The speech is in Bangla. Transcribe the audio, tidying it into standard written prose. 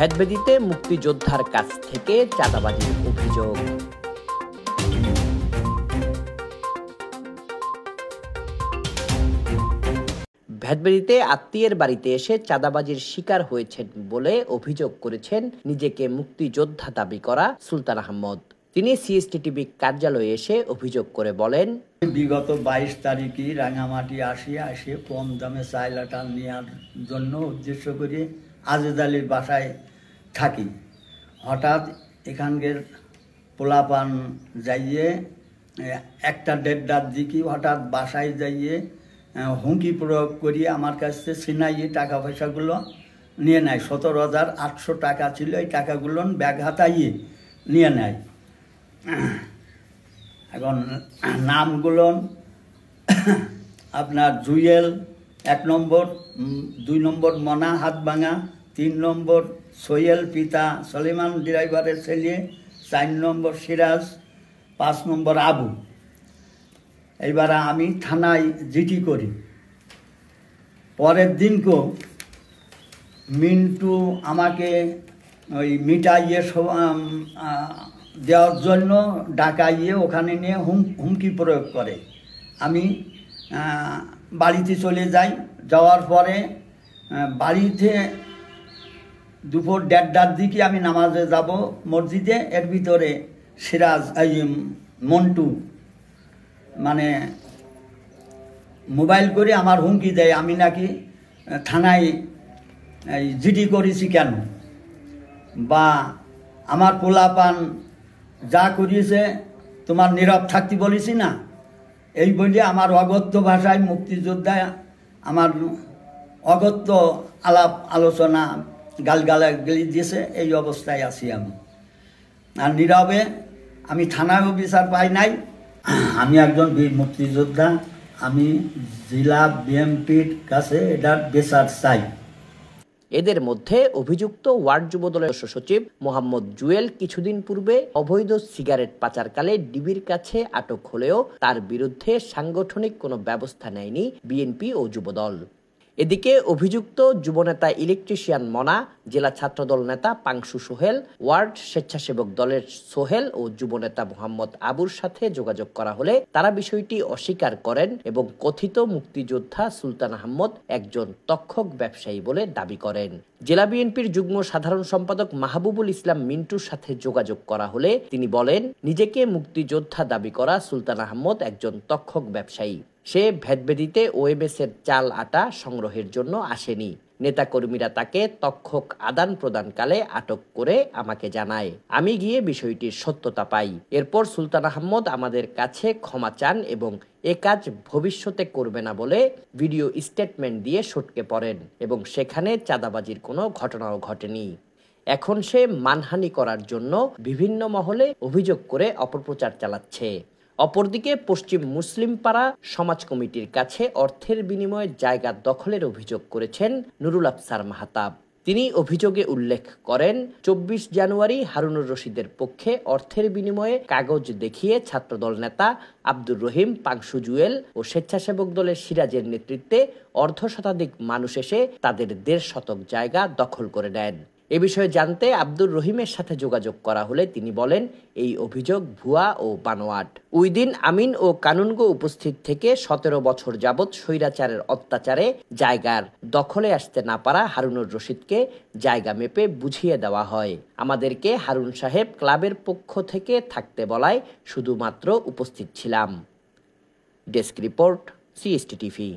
ভেদবেদিতে মুক্তিযোদ্ধার কাছ থেকে চাঁদাবাজির অভিযোগ। ভেদবেদিতে আত্মীয়ের বাড়িতে এসে চাঁদাবাজির শিকার হয়েছেন বলে অভিযোগ করেছেন নিজেকে মুক্তিযোদ্ধা দাবি করা সুলতান আহমদ। তিনি সিএসটিটিভি কার্যালয়ে এসে অভিযোগ করে বলেন, বিগত 22 তারিখে রাঙামাটি আসে কম দামে চাইলাটা নেওয়ার জন্য উদ্দেশ্য করে আজিজ আলীর বাসায় থাকি। হঠাৎ এখানকার পোলাপান যাইয়ে 1-1:30টার দিকে হঠাৎ বাসায় যাইয়ে হুমকি প্রয়োগ করিয়ে আমার কাছে ছিনাইয়ে টাকা পয়সাগুলো নিয়ে নেয়। 17,800 টাকা ছিল, এই টাকাগুলো ব্যাগ হাতাইয়ে নিয়ে নেয়। এখন নামগুলো আপনার জুয়েল 1 নম্বর, 2 নম্বর মনা হাতভাঙা, 3 নম্বর সোহেল পিতা সলিমান ড্রাইভারের ছেলে, 4 নম্বর সিরাজ, 5 নম্বর আবু। এইবার আমি থানায় জিডি করি। পরের দিনকে মিন্টু আমাকে ওই মিটাইয়ে দেওয়ার জন্য ডাকাইয়ে ওখানে নিয়ে হুমকি প্রয়োগ করে। আমি বাড়িতে চলে যাই। যাওয়ার পরে বাড়িতে দুপুর 1:30টার দিকে আমি নামাজে যাব মসজিদে। এর ভিতরে সিরাজ মন্টু মানে মোবাইল করে আমার হুমকি দেয়, আমি নাকি থানায় জিডি করেছি কেন, বা আমার পোলাপান যা করিয়েছে তোমার নীরব থাকতে বলেছি না, এই বলে আমার অগত্য ভাষায় মুক্তিযোদ্ধা আমার অগত্য আলাপ আলোচনা গালগালাগালি দিয়েছে। এই অবস্থায় আছি আমি। আর নীরবে আমি থানায়ও বিচার পাই নাই। আমি একজন বীর মুক্তিযোদ্ধা, আমি জেলা বিএমপির কাছে এটার বিচার চাই। এদের মধ্যে অভিযুক্ত ওয়ার্ড যুবদলের সচিব মোহাম্মদ জুয়েল কিছুদিন পূর্বে অবৈধ সিগারেট পাচারকালে ডিবির কাছে আটক হলেও তার বিরুদ্ধে সাংগঠনিক কোনো ব্যবস্থা নেয়নি বিএনপি ও যুবদল। এদিকে অভিযুক্ত যুবনেতা ইলেকট্রিশিয়ান মনা, জেলা ছাত্রদল নেতা পাংশু সোহেল, ওয়ার্ড স্বেচ্ছাসেবক দলের সোহেল ও যুবনেতা মোহাম্মদ আবুর সাথে যোগাযোগ করা হলে তারা বিষয়টি অস্বীকার করেন এবং কথিত মুক্তিযোদ্ধা সুলতান আহমদ একজন তক্ষক ব্যবসায়ী বলে দাবি করেন। জেলা বিএনপির যুগ্ম সাধারণ সম্পাদক মাহবুবুল ইসলাম মিন্টুর সাথে যোগাযোগ করা হলে তিনি বলেন, নিজেকে মুক্তিযোদ্ধা দাবি করা সুলতান আহমদ একজন তক্ষক ব্যবসায়ী। সে ভেদবেদিতে ওএমএস-এর চাল আটা সংগ্রহের জন্য আসেনি। নেতাকর্মীরা তাকে তক্ষক আদান প্রদানকালে আটক করে আমাকে জানায়। আমি গিয়ে বিষয়টির সত্যতা পাই। এরপর সুলতান আহমদ আমাদের কাছে ক্ষমা চান এবং এ কাজ ভবিষ্যতে করবে না বলে ভিডিও স্টেটমেন্ট দিয়ে সটকে পড়েন এবং সেখানে চাঁদাবাজির কোনো ঘটনাও ঘটেনি। এখন সে মানহানি করার জন্য বিভিন্ন মহলে অভিযোগ করে অপপ্রচার চালাচ্ছে। অপরদিকে পশ্চিম মুসলিম পাড়া সমাজ কমিটির কাছে অর্থের বিনিময়ে জায়গা দখলের অভিযোগ করেছেন নুরুল আফসার মাহতাব। তিনি অভিযোগে উল্লেখ করেন, 24 জানুয়ারি হারুনুর রশিদের পক্ষে অর্থের বিনিময়ে কাগজ দেখিয়ে ছাত্রদল নেতা আব্দুর রহিম, পাংশু জুয়েল ও স্বেচ্ছাসেবক দলের সিরাজের নেতৃত্বে অর্ধশতাধিক মানুষ এসে তাদের 1.5 শতক জায়গা দখল করে নেন। এ বিষয়ে জানতে আব্দুর রহিমের সাথে যোগাযোগ করা হলে তিনি বলেন, এই অভিযোগ ভুয়া ও বানোয়াট। ওই দিন আমিন ও কানুনগো উপস্থিত থেকে 17 বছর যাবৎ স্বৈরাচারের অত্যাচারে জায়গার দখলে আসতে না পারা হারুনুর রশিদকে জায়গা মেপে বুঝিয়ে দেওয়া হয়। আমাদেরকে হারুন সাহেব ক্লাবের পক্ষ থেকে থাকতে বলায় শুধুমাত্র উপস্থিত ছিলাম। Desk report, সিএসটিটিভি।